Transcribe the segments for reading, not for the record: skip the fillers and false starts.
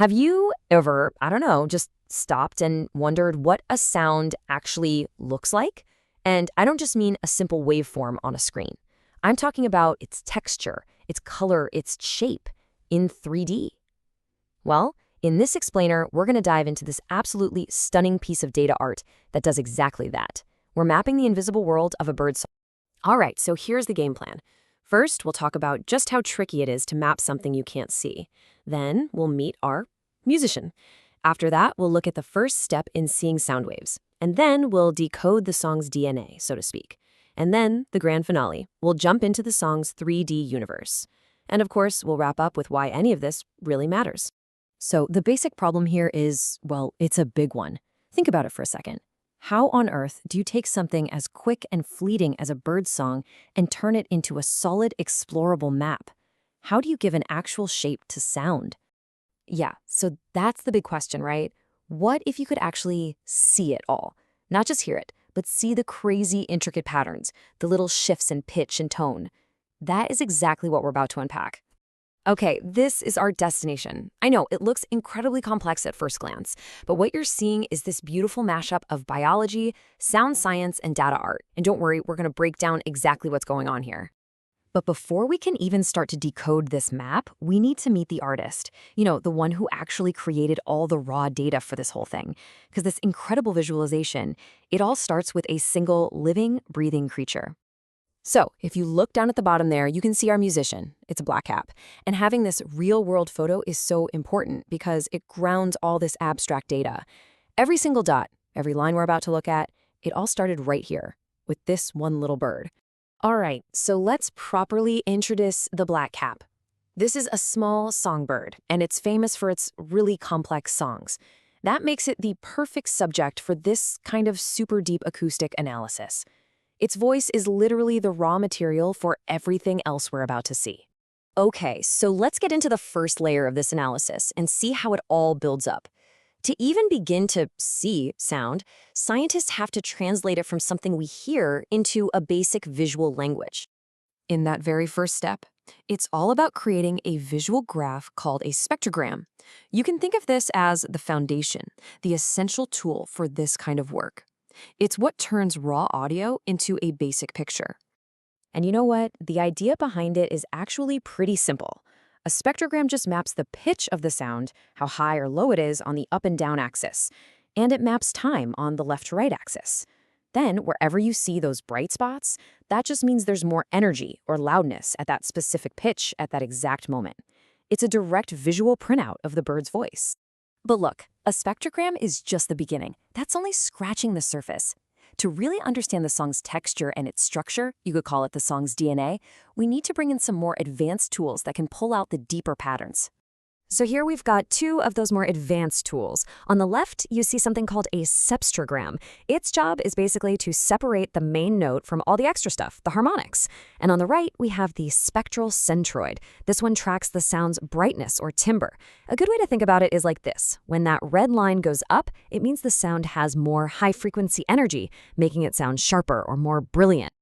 Have you ever, I don't know, just stopped and wondered what a sound actually looks like? And I don't just mean a simple waveform on a screen. I'm talking about its texture, its color, its shape in 3D. Well, in this explainer, we're going to dive into this absolutely stunning piece of data art that does exactly that. We're mapping the invisible world of a bird's song. All right, so here's the game plan. First, we'll talk about just how tricky it is to map something you can't see. Then, we'll meet our musician. After that, we'll look at the first step in seeing sound waves. And then we'll decode the song's DNA, so to speak. And then, the grand finale, we'll jump into the song's 3D universe. And of course, we'll wrap up with why any of this really matters. So the basic problem here is, well, it's a big one. Think about it for a second. How on earth do you take something as quick and fleeting as a bird's song and turn it into a solid, explorable map? How do you give an actual shape to sound? Yeah, so that's the big question, right? What if you could actually see it all? Not just hear it, but see the crazy, intricate patterns, the little shifts in pitch and tone. That is exactly what we're about to unpack. Okay, this is our destination. I know, it looks incredibly complex at first glance, but what you're seeing is this beautiful mashup of biology, sound science, and data art. And don't worry, we're going to break down exactly what's going on here. But before we can even start to decode this map, we need to meet the artist. You know, the one who actually created all the raw data for this whole thing. Because this incredible visualization, it all starts with a single living, breathing creature. So, if you look down at the bottom there, you can see our musician. It's a Blackcap. And having this real-world photo is so important because it grounds all this abstract data. Every single dot, every line we're about to look at, it all started right here, with this one little bird. All right, so let's properly introduce the Blackcap. This is a small songbird, and it's famous for its really complex songs. That makes it the perfect subject for this kind of super deep acoustic analysis. Its voice is literally the raw material for everything else we're about to see. Okay, so let's get into the first layer of this analysis and see how it all builds up. To even begin to see sound, scientists have to translate it from something we hear into a basic visual language. In that very first step, it's all about creating a visual graph called a spectrogram. You can think of this as the foundation, the essential tool for this kind of work. It's what turns raw audio into a basic picture. And you know what? The idea behind it is actually pretty simple. A spectrogram just maps the pitch of the sound, how high or low it is on the up and down axis, and it maps time on the left to right axis. Then, wherever you see those bright spots, that just means there's more energy or loudness at that specific pitch at that exact moment. It's a direct visual printout of the bird's voice. But look, a spectrogram is just the beginning. That's only scratching the surface. To really understand the song's texture and its structure, you could call it the song's DNA, we need to bring in some more advanced tools that can pull out the deeper patterns. So here we've got two of those more advanced tools. On the left, you see something called a spectrogram. Its job is basically to separate the main note from all the extra stuff, the harmonics. And on the right, we have the spectral centroid. This one tracks the sound's brightness or timbre. A good way to think about it is like this. When that red line goes up, it means the sound has more high-frequency energy, making it sound sharper or more brilliant.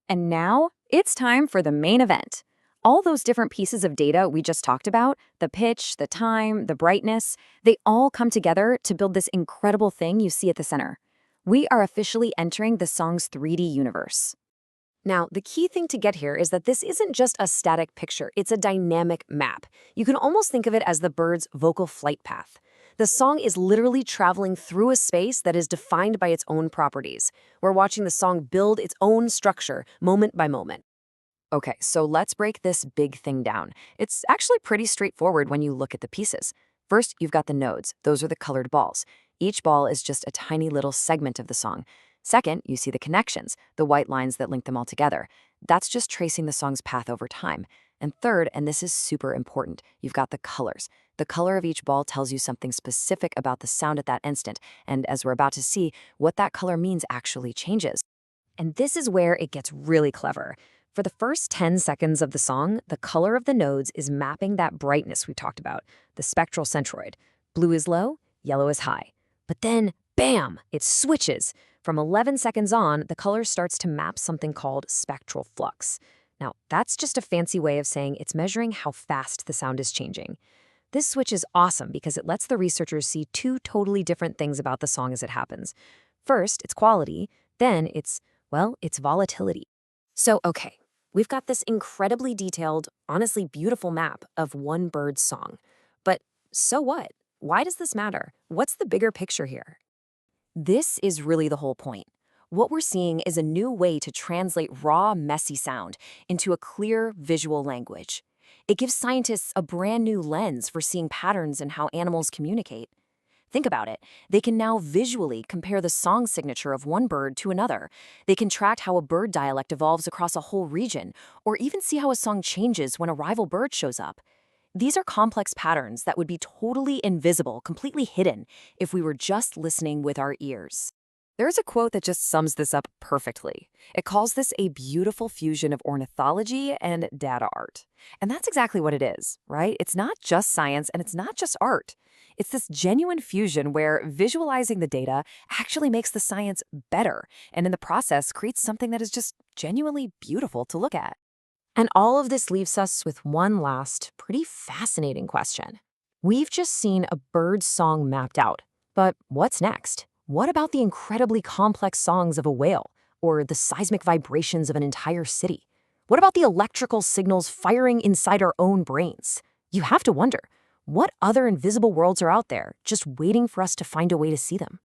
And now, it's time for the main event. All those different pieces of data we just talked about, the pitch, the time, the brightness, they all come together to build this incredible thing you see at the center. We are officially entering the song's 3D universe. Now, the key thing to get here is that this isn't just a static picture, it's a dynamic map. You can almost think of it as the bird's vocal flight path. The song is literally traveling through a space that is defined by its own properties. We're watching the song build its own structure, moment by moment. Okay, so let's break this big thing down. It's actually pretty straightforward when you look at the pieces. First, you've got the nodes. Those are the colored balls. Each ball is just a tiny little segment of the song. Second, you see the connections, the white lines that link them all together. That's just tracing the song's path over time. And third, and this is super important, you've got the colors. The color of each ball tells you something specific about the sound at that instant, and as we're about to see, what that color means actually changes. And this is where it gets really clever. For the first 10 seconds of the song, the color of the nodes is mapping that brightness we talked about, the spectral centroid. Blue is low, yellow is high. But then, bam, it switches. From 11 seconds on, the color starts to map something called spectral flux. Now, that's just a fancy way of saying it's measuring how fast the sound is changing. This switch is awesome because it lets the researchers see two totally different things about the song as it happens. First, its quality, then its volatility. So, okay, we've got this incredibly detailed, honestly beautiful map of one bird's song. But so what? Why does this matter? What's the bigger picture here? This is really the whole point. What we're seeing is a new way to translate raw, messy sound into a clear visual language. It gives scientists a brand new lens for seeing patterns in how animals communicate. Think about it. They can now visually compare the song signature of one bird to another. They can track how a bird dialect evolves across a whole region, or even see how a song changes when a rival bird shows up. These are complex patterns that would be totally invisible, completely hidden, if we were just listening with our ears. There's a quote that just sums this up perfectly. It calls this a beautiful fusion of ornithology and data art. And that's exactly what it is, right? It's not just science and it's not just art. It's this genuine fusion where visualizing the data actually makes the science better, and in the process creates something that is just genuinely beautiful to look at. And all of this leaves us with one last, pretty fascinating question. We've just seen a bird's song mapped out, but what's next? What about the incredibly complex songs of a whale, or the seismic vibrations of an entire city? What about the electrical signals firing inside our own brains? You have to wonder, what other invisible worlds are out there just waiting for us to find a way to see them?